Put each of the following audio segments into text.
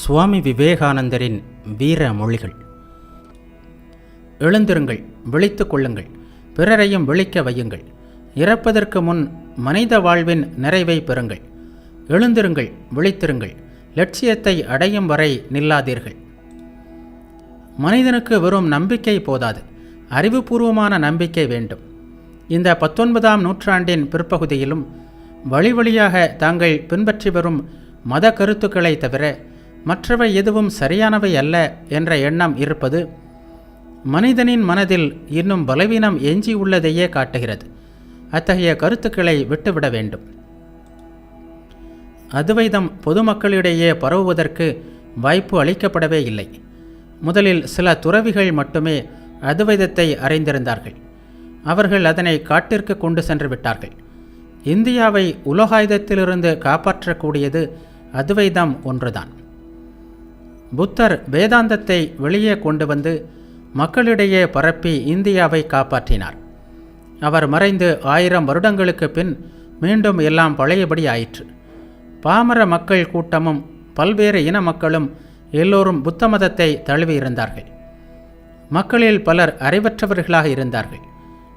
சுவாமி விவேகானந்தரின் வீர மொழிகள். எழுந்திருங்கள், விழித்து கொள்ளுங்கள், பிறரையும் விழிக்க வையுங்கள். இறப்பதற்கு முன் மனித வாழ்வின் நிறைவை பெறுங்கள். எழுந்திருங்கள், விழித்திருங்கள், லட்சியத்தை அடையும் வரை நில்லாதீர்கள். மனிதனுக்கு வெறும் நம்பிக்கை போதாது, அறிவுபூர்வமான நம்பிக்கை வேண்டும். இந்த 19ஆம் நூற்றாண்டின் பிற்பகுதியிலும் வழி வழியாக தாங்கள் பின்பற்றி வரும் மத கருத்துக்களை தவிர மற்றவை எதுவும் சரியானவை அல்ல என்ற எண்ணம் இருப்பது மனிதனின் மனதில் இன்னும் பலவீனம் எஞ்சி உள்ளதையே காட்டுகிறது. அத்தகைய கருத்துக்களை விட்டுவிட வேண்டும். அத்வைதம் பொதுமக்களிடையே பரவுவதற்கு வாய்ப்பு அளிக்கப்படவே இல்லை. முதலில் சில துறவிகள் மட்டுமே அத்வைதத்தை அறிந்திருந்தார்கள். அவர்கள் அதனை காட்டிற்கு கொண்டு சென்று விட்டார்கள். இந்தியாவை உலகாயுதத்திலிருந்து காப்பாற்றக்கூடியது அத்வைதம் ஒன்றுதான். புத்தர் வேதாந்தத்தை வெளியே கொண்டு வந்து மக்களிடையே பரப்பி இந்தியாவை காப்பாற்றினார். அவர் மறைந்து 1000 வருடங்களுக்கு பின் மீண்டும் எல்லாம் பழையபடி ஆயிற்று. பாமர மக்கள் கூட்டமும் பல்வேறு இன மக்களும் எல்லோரும் புத்த மதத்தை தழுவியிருந்தார்கள். மக்களில் பலர் அறிவற்றவர்களாக இருந்தார்கள்.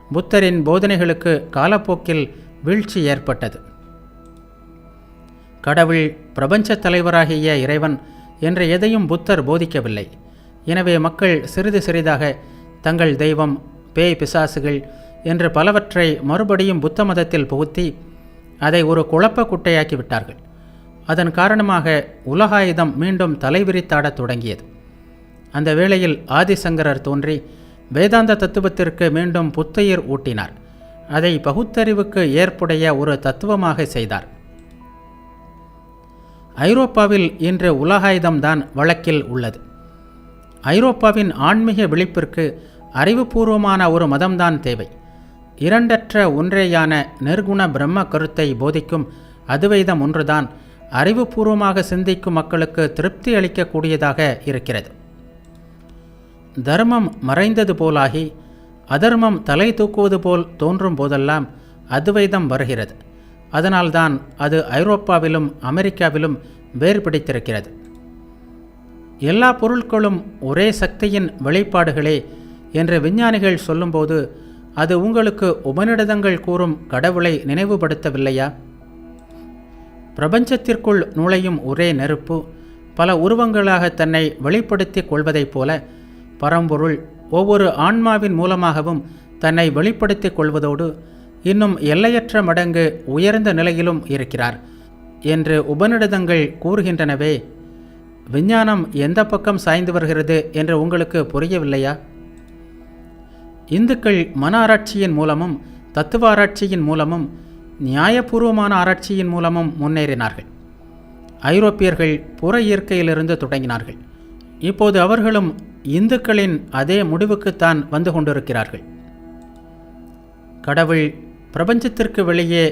புத்தரின் போதனைகளுக்கு காலப்போக்கில் வீழ்ச்சி ஏற்பட்டது. கடவுள், பிரபஞ்ச தலைவராகிய இறைவன் என்ற எதையும் புத்தர் போதிக்கவில்லை. எனவே மக்கள் சிறிது சிறிதாக தங்கள் தெய்வம், பேய், பிசாசுகள் என்று பலவற்றை மறுபடியும் புத்த மதத்தில் புகுத்தி அதை ஒரு குழப்ப குட்டையாக்கி விட்டார்கள். அதன் காரணமாக உலகாயுதம் மீண்டும் தலைவிரித்தாடத் தொடங்கியது. அந்த வேளையில் ஆதிசங்கரர் தோன்றி வேதாந்த தத்துவத்திற்கு மீண்டும் புத்துயிர் ஊட்டினார். அதை பகுத்தறிவுக்கு ஏற்புடைய ஒரு தத்துவமாக செய்தார். ஐரோப்பாவில் இன்று உலகாயுதம்தான் வழக்கில் உள்ளது. ஐரோப்பாவின் ஆன்மீக விழிப்பிற்கு அறிவுபூர்வமான ஒரு மதம்தான் தேவை. இரண்டற்ற ஒன்றேயான நிர்குண பிரம்ம கருத்தை போதிக்கும் அத்வைதம் ஒன்றுதான் அறிவுபூர்வமாக சிந்திக்கும் மக்களுக்கு திருப்தி அளிக்கக்கூடியதாக இருக்கிறது. தர்மம் மறைந்தது போலாகி அதர்மம் தலை தூக்குவது போல் தோன்றும் போதெல்லாம் அத்வைதம் வருகிறது. அதனால்தான் அது ஐரோப்பாவிலும் அமெரிக்காவிலும் வேர் பிடித்திருக்கிறது. எல்லா பொருட்களும் ஒரே சக்தியின் வெளிப்பாடுகளே என்று விஞ்ஞானிகள் சொல்லும்போது அது உங்களுக்கு உபநிடதங்கள் கூறும் கடவுளை நினைவுபடுத்தவில்லையா? பிரபஞ்சத்திற்குள் நுழையும் ஒரே நெருப்பு பல உருவங்களாக தன்னை வெளிப்படுத்திக் கொள்வதைப் போல பரம்பொருள் ஒவ்வொரு ஆன்மாவின் மூலமாகவும் தன்னை வெளிப்படுத்திக் கொள்வதோடு இன்னும் எல்லையற்ற மடங்கு உயர்ந்த நிலையிலும் இருக்கிறார் என்று உபநிடதங்கள் கூறுகின்றனவே. விஞ்ஞானம் எந்த பக்கம் சாய்ந்து வருகிறது என்று உங்களுக்கு புரியவில்லையா? இந்துக்கள் மன ஆராய்ச்சியின் மூலமும் தத்துவ ஆராய்ச்சியின் மூலமும் நியாயபூர்வமான ஆராய்ச்சியின் மூலமும் முன்னேறினார்கள். ஐரோப்பியர்கள் புற இயற்கையிலிருந்து தொடங்கினார்கள். இப்போது அவர்களும் இந்துக்களின் அதே முடிவுக்குத்தான் வந்து கொண்டிருக்கிறார்கள். கடவுள் பிரபஞ்சத்திற்கு வெளியே